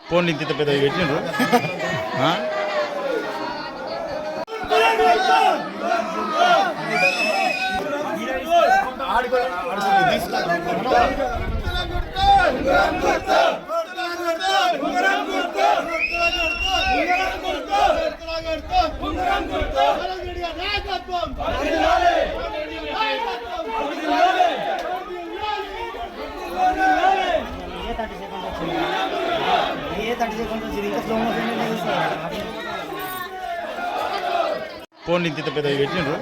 Phone ఇంత పెద్ద పెట్టిండ్రు ఫోన్ ఇంత పెద్ద పెట్టిండ్రు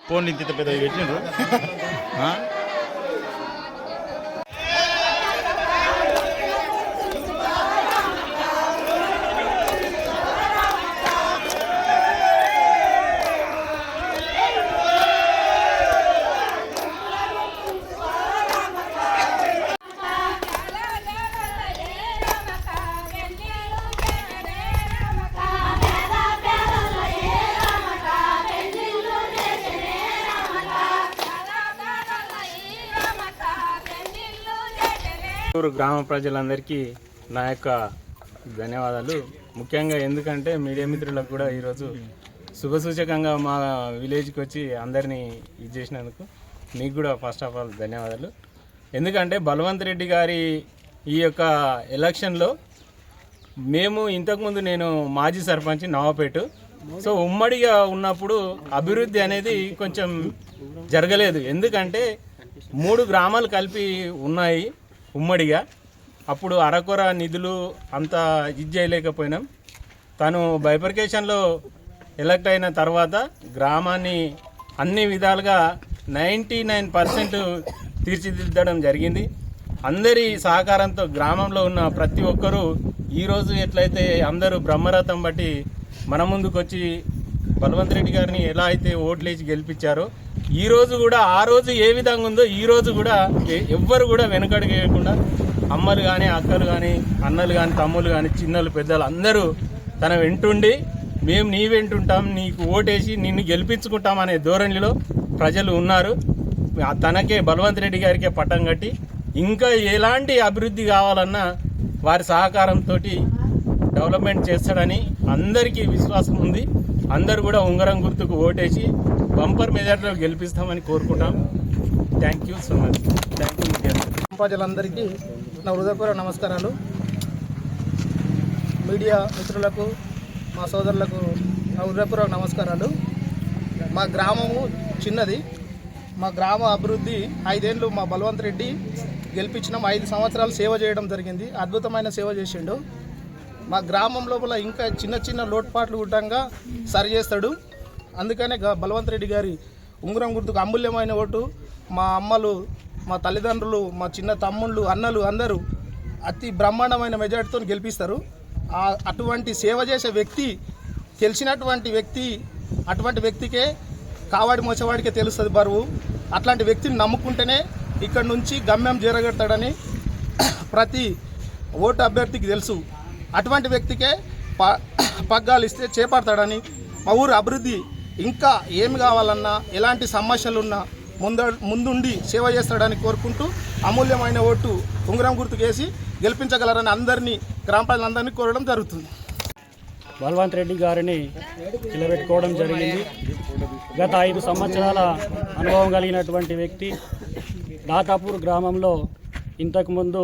ఫోన్ ఇంత పెద్ద పెట్టిండ్రు దాదాపూర్ గ్రామ ప్రజలందరికీ నా యొక్క ధన్యవాదాలు. ముఖ్యంగా ఎందుకంటే మీడియా మిత్రులకు కూడా ఈరోజు శుభసూచకంగా మా విలేజ్కి వచ్చి అందరినీ ఇది చేసినందుకు మీకు కూడా ఫస్ట్ ఆఫ్ ఆల్ ధన్యవాదాలు. ఎందుకంటే బలవంత్ రెడ్డి గారి ఈ యొక్క ఎలక్షన్లో మేము ఇంతకుముందు నేను మాజీ సర్పంచ్ నవాపేట, సో ఉమ్మడిగా ఉన్నప్పుడు అభివృద్ధి అనేది కొంచెం జరగలేదు. ఎందుకంటే 3 గ్రామాలు కలిపి ఉన్నాయి ఉమ్మడిగా. అప్పుడు అరకొర నిధులు అంతా ఇది చేయలేకపోయినాం. తను బైఫర్కేషన్లో ఎలక్ట్ అయిన తర్వాత గ్రామాన్ని అన్ని విధాలుగా 99% తీర్చిదిద్దడం జరిగింది. అందరి సహకారంతో గ్రామంలో ఉన్న ప్రతి ఒక్కరూ ఈరోజు ఎట్లయితే అందరూ బ్రహ్మరథం బట్టి మన ముందుకు వచ్చి బలవంత్ రెడ్డి గారిని ఎలా అయితే ఓట్లేసి గెలిపించారో ఈరోజు కూడా ఆ రోజు ఏ విధంగా ఉందో ఈరోజు కూడా ఎవ్వరు కూడా వెనుకడుగు వేయకుండా అమ్మలు కానీ అక్కలు కానీ అన్నలు కానీ తమ్ముళ్ళు కానీ చిన్నలు పెద్దలు అందరూ తన వెంటుండి మేము నీ వెంటుంటాం, నీకు ఓటేసి నిన్ను గెలిపించుకుంటాం అనే ధోరణిలో ప్రజలు ఉన్నారు. తనకే బలవంత్ రెడ్డి గారికే పట్టం కట్టి ఇంకా ఎలాంటి అభివృద్ధి కావాలన్నా వారి సహకారంతో డెవలప్మెంట్ చేస్తాడని అందరికీ విశ్వాసం ఉంది. అందరూ కూడా ఉంగరం గుర్తుకు ఓటేసి బంపర్ మెజార్టీలో గెలిపిస్తామని కోరుకుంటాం. Thank you so much. Thank you media ప్రజలందరికీ నా హృదయపూర్వక నమస్కారాలు. మీడియా మిత్రులకు మా సోదరులకు నా హృదయపూర్వక నమస్కారాలు. మా గ్రామము చిన్నది. మా గ్రామ అభివృద్ధి 5 ఏళ్ళు మా బలవంత్ రెడ్డి గెలిపించినాం. 5 సంవత్సరాలు సేవ చేయడం జరిగింది. అద్భుతమైన సేవ చేసిండు. మా గ్రామం లోపల ఇంకా చిన్న చిన్న లోటుపాట్లు గుట్టంగా సరి చేస్తాడు. అందుకనే బలవంత్ రెడ్డి గారి ఉంగరం గుర్తుకు అమూల్యమైన ఓటు మా అమ్మలు, మా తల్లిదండ్రులు, మా చిన్న తమ్ముళ్ళు, అన్నలు అందరూ అతి బ్రహ్మాండమైన మెజార్టీతో గెలిపిస్తారు. అటువంటి సేవ చేసే వ్యక్తి, తెలిసినటువంటి వ్యక్తి, అటువంటి వ్యక్తికే కావాడి మోసేవాడికే తెలుస్తుంది బరువు. అట్లాంటి వ్యక్తిని నమ్ముకుంటేనే ఇక్కడ నుంచి గమ్యం చేరగడతాడని ప్రతి ఓటు అభ్యర్థికి తెలుసు. అటువంటి వ్యక్తికే పగ్గాలు ఇస్తే చేపడతాడని మా ఊరు అభివృద్ధి ఇంకా ఏమి కావాలన్నా ఎలాంటి సమస్యలున్నా ముందుండి సేవ చేస్తాడని కోరుకుంటూ అమూల్యమైన ఓటు ఉంగరం గుర్తుకేసి గెలిపించగలరని అందరినీ గ్రామ ప్రజలందరినీ కోరడం జరుగుతుంది. బలవంత్ రెడ్డి గారిని నిలబెట్టుకోవడం జరిగింది. గత 5 సంవత్సరాల అనుభవం కలిగినటువంటి వ్యక్తి. దాతాపూర్ గ్రామంలో ఇంతకుముందు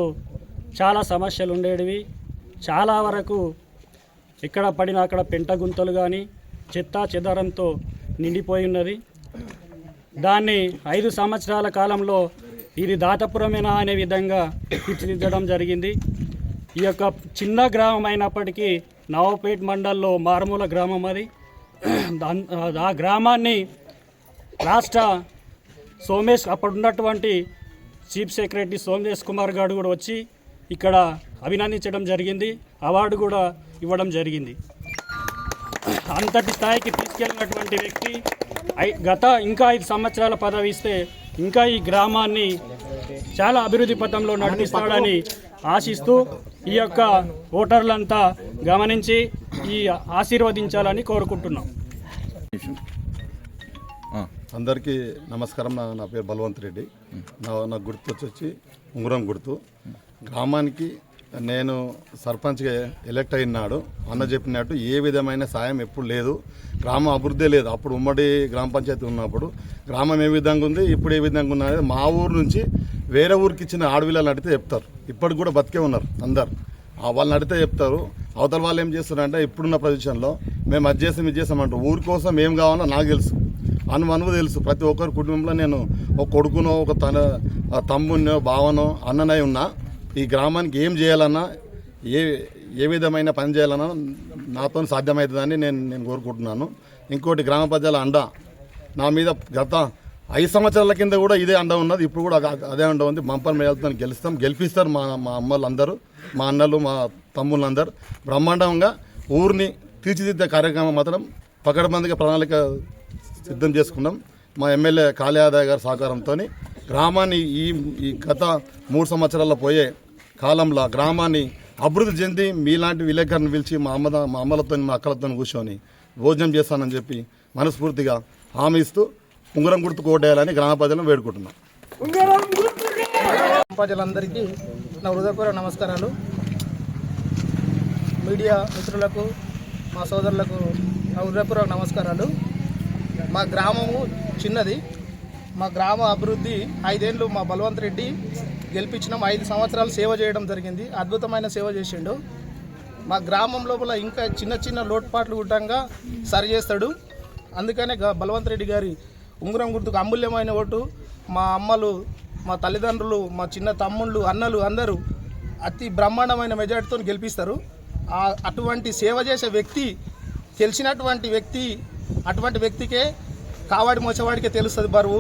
చాలా సమస్యలు ఉండేవి. చాలా వరకు ఎక్కడ పడినా అక్కడ పెంట గుంతలు కానీ చెత్తా చెదారంతో నిండిపోయి ఉన్నది. దాన్ని 5 సంవత్సరాల కాలంలో ఇది దాతపురమేనా అనే విధంగా తీర్చిదిద్దడం జరిగింది. ఈ యొక్క చిన్న గ్రామం అయినప్పటికీ నవాపేట్ మండల్లో మారుమూల గ్రామం అది. ఆ గ్రామాన్ని రాష్ట్ర అప్పుడున్నటువంటి చీఫ్ సెక్రటరీ సోమేష్ కుమార్ గారు కూడా వచ్చి ఇక్కడ అభినందించడం జరిగింది. అవార్డు కూడా ఇవ్వడం జరిగింది. అంతటి స్థాయికి తీసుకెళ్ళినటువంటి వ్యక్తి ఇంకా 5 సంవత్సరాల పదవి ఇస్తే ఇంకా ఈ గ్రామాన్ని చాలా అభివృద్ధి పథంలో నడిపిస్తాడని ఆశిస్తూ ఈ యొక్క ఓటర్లంతా గమనించి ఈ ఆశీర్వదించాలని కోరుకుంటున్నాం. అందరికీ నమస్కారం. నా పేరు బలవంత్ రెడ్డి. నా గుర్తు వచ్చి ఉంగరం గుర్తు. గ్రామానికి నేను సర్పంచ్గా ఎలక్ట్ అయినాడు అన్న చెప్పినట్టు ఏ విధమైన సాయం ఎప్పుడు లేదు. గ్రామం అభివృద్ధి లేదు. అప్పుడు ఉమ్మడి గ్రామ పంచాయతీ ఉన్నప్పుడు గ్రామం ఏ విధంగా ఉంది, ఇప్పుడు ఏ విధంగా ఉన్నది మా ఊరు నుంచి వేరే ఊరికి ఇచ్చిన ఆడపిల్లలు అడిగితే చెప్తారు. ఇప్పటికి కూడా బతికే ఉన్నారు అందరు. వాళ్ళని అడిగితే చెప్తారు. అవతల వాళ్ళు ఏం చేస్తున్నారంటే ఇప్పుడున్న పొజిషన్లో మేము అది చేసాం ఇది చేసామంటారు. ఊరి కోసం ఏం కావాలో నాకు తెలుసు, అనువు తెలుసు. ప్రతి ఒక్కరి కుటుంబంలో నేను ఒక కొడుకునో ఒక తమ్మునో బావనో అన్ననై ఉన్నా. ఈ గ్రామానికి ఏం చేయాలన్నా ఏ విధమైన పని చేయాలన్నా నాతో సాధ్యమవుతుందని నేను కోరుకుంటున్నాను. ఇంకోటి గ్రామ ప్రజల అండ నా మీద గత 5 సంవత్సరాల కింద కూడా ఇదే అండ ఉన్నది. ఇప్పుడు కూడా అదే అండ ఉంది. బంపర్ మేళతో గెలిపిస్తారు మా అమ్మలు అందరూ, మా అన్నలు, మా తమ్ముళ్ళందరూ. బ్రహ్మాండంగా ఊరిని తీర్చిదిద్దే కార్యక్రమం మాత్రం పకడ్బందీగా ప్రణాళిక సిద్ధం చేసుకున్నాం. మా ఎమ్మెల్యే కాళయాదయ్య గారి సహకారంతో గ్రామాన్ని ఈ గత 3 సంవత్సరాల్లో పోయే కాలంలో గ్రామాన్ని అభివృద్ధి చెంది మీలాంటి విలేకరులను పిలిచి మా అమ్మలతో మా అక్కలతో కూర్చొని భోజనం చేస్తానని చెప్పి మనస్ఫూర్తిగా హామీ ఇస్తూ ఉంగరం గుర్తుకు ఓటేయాలని గ్రామ ప్రజలను వేడుకుంటున్నాం. ప్రజలందరికీ నా హృదయపూర్వక నమస్కారాలు. మీడియా మిత్రులకు, మా సోదరులకు నా హృదయపూర్వక నమస్కారాలు. మా గ్రామము చిన్నది. మా గ్రామ అభివృద్ధి 5 ఏళ్ళు మా బలవంత్ రెడ్డి గెలిపించినాం. 5 సంవత్సరాలు సేవ చేయడం జరిగింది. అద్భుతమైన సేవ చేసిండు. మా గ్రామం లోపల ఇంకా చిన్న చిన్న లోటుపాట్లు గుట్టంగా సరి చేస్తాడు. అందుకనే బలవంత్ రెడ్డి గారి ఉంగరం గుర్తుకు అమూల్యమైన ఓటు మా అమ్మలు, మా తల్లిదండ్రులు, మా చిన్న తమ్ముళ్ళు, అన్నలు అందరూ అతి బ్రహ్మాండమైన మెజార్టీతో గెలిపిస్తారు. అటువంటి సేవ చేసే వ్యక్తి, తెలిసినటువంటి వ్యక్తి, అటువంటి వ్యక్తికే కావాడి మోసేవాడికే తెలుస్తుంది బరువు.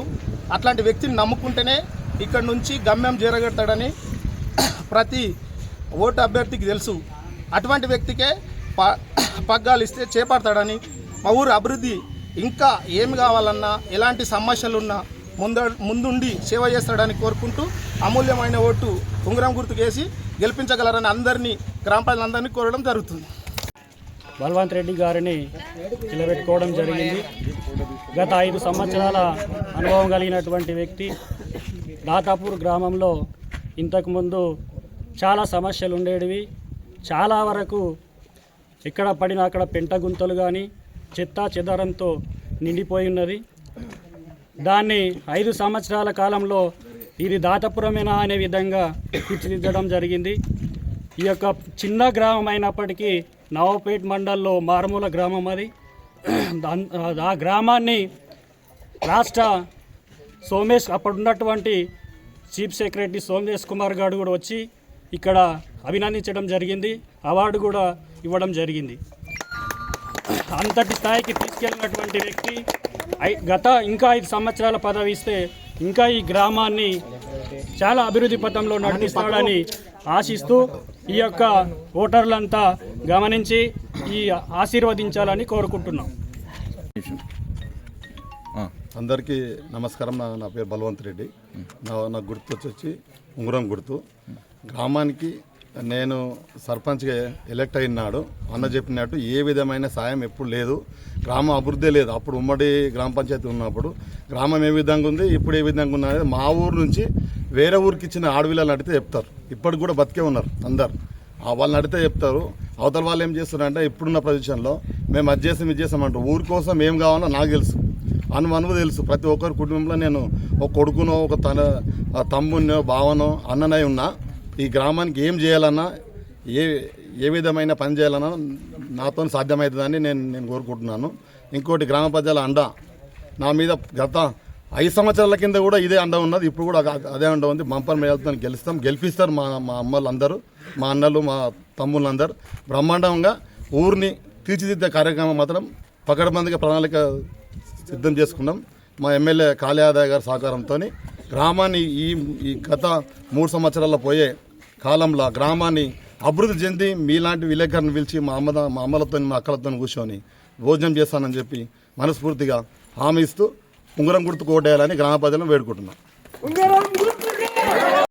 అట్లాంటి వ్యక్తిని నమ్ముకుంటేనే ఇక్కడ నుంచి గమ్యం చేరగడతాడని ప్రతి ఓటు అభ్యర్థికి తెలుసు. అటువంటి వ్యక్తికే పగ్గాలు ఇస్తే చేపడతాడని, మా ఊరు అభివృద్ధి ఇంకా ఏమి కావాలన్నా, ఎలాంటి సమస్యలున్నా ముందుండి సేవ చేస్తాడని కోరుకుంటూ అమూల్యమైన ఓటు ఉంగరం గుర్తుకేసి గెలిపించగలరని అందరినీ, గ్రామ ప్రజలందరినీ కోరడం జరుగుతుంది. బలవంత్ రెడ్డి గారిని నిలబెట్టుకోవడం జరిగింది. గత 5 సంవత్సరాల అనుభవం కలిగినటువంటి వ్యక్తి. దాతాపూర్ గ్రామంలో ఇంతకుముందు చాలా సమస్యలు ఉండేవి. చాలా వరకు ఎక్కడ పడినా అక్కడ పెంట గుంతలు కానీ చెత్తా చెదారంతో నిండిపోయి ఉన్నది. దాన్ని 5 సంవత్సరాల కాలంలో ఇది దాతపురమేనా అనే విధంగా తీర్చిదిద్దడం జరిగింది. ఈ యొక్క చిన్న గ్రామం అయినప్పటికీ నవాపేట్ మండల్లో మారుమూల గ్రామం అది. ఆ గ్రామాన్ని రాష్ట్ర అప్పుడున్నటువంటి చీఫ్ సెక్రటరీ సోమేష్ కుమార్ గారు కూడా వచ్చి ఇక్కడ అభినందించడం జరిగింది. అవార్డు కూడా ఇవ్వడం జరిగింది. అంతటి స్థాయికి తీసుకెళ్ళినటువంటి వ్యక్తి ఇంకా 5 సంవత్సరాల పదవి ఇస్తే ఇంకా ఈ గ్రామాన్ని చాలా అభివృద్ధి పథంలో నడిపిస్తాడని ఆశిస్తూ ఈ యొక్క ఓటర్లంతా గమనించి ఆశీర్వదించాలని కోరుకుంటున్నాం. అందరికీ నమస్కారం. నా పేరు బలవంత్ రెడ్డి. నా గుర్తు వచ్చి ఉంగరం గుర్తు. గ్రామానికి నేను సర్పంచ్గా ఎలక్ట్ అయినాడు అన్న చెప్పినట్టు ఏ విధమైన సాయం ఎప్పుడు లేదు. గ్రామం అభివృద్ధి లేదు. అప్పుడు ఉమ్మడి గ్రామ పంచాయతీ ఉన్నప్పుడు గ్రామం ఏ విధంగా ఉంది, ఇప్పుడు ఏ విధంగా ఉన్నది మా ఊరు నుంచి వేరే ఊరికి ఇచ్చిన ఆడవిళ్ళని అడిగితే చెప్తారు. ఇప్పటికి కూడా బతికే ఉన్నారు అందరు. వాళ్ళని అడిగితే చెప్తారు. అవతల వాళ్ళు ఏం చేస్తున్నారంటే ఇప్పుడున్న పొజిషన్లో మేము అది చేసాం ఇది చేసామంటారు. ఊరి కోసం ఏం కావాలో నాకు తెలుసు, అనువు తెలుసు. ప్రతి ఒక్కరి కుటుంబంలో నేను ఒక కొడుకునో, ఒక తమ్మునో, బావనో, అన్ననై ఉన్నా. ఈ గ్రామానికి ఏం చేయాలన్నా, ఏ విధమైన పని చేయాలన్నా నాతో సాధ్యమవుతుందని నేను కోరుకుంటున్నాను. ఇంకోటి గ్రామ ప్రజల అండ నా మీద గత 5 సంవత్సరాల కింద కూడా ఇదే అండ ఉన్నది. ఇప్పుడు కూడా అదే అండ ఉంది. బంపర్ మేళతో గెలిపిస్తారు మా అమ్మలందరూ, మా అన్నలు, మా తమ్ముళ్ళందరూ. బ్రహ్మాండంగా ఊరిని తీర్చిదిద్దే కార్యక్రమం మాత్రం పకడ్బందీగా ప్రణాళిక సిద్ధం చేసుకున్నాం. మా ఎమ్మెల్యే కాళయాదయ్య గారి సహకారంతో గ్రామాన్ని ఈ గత 3 సంవత్సరాల్లో పోయే కాలంలో గ్రామాన్ని అభివృద్ధి చెంది మీలాంటి విలేకరులను పిలిచి మా అమ్మలతో, మా అక్కలతో కూర్చొని భోజనం చేస్తానని చెప్పి మనస్ఫూర్తిగా హామీ ఇస్తూ ఉంగరం గుర్తు కోటేయాలని గ్రామ ప్రజలను వేడుకుంటున్నాం.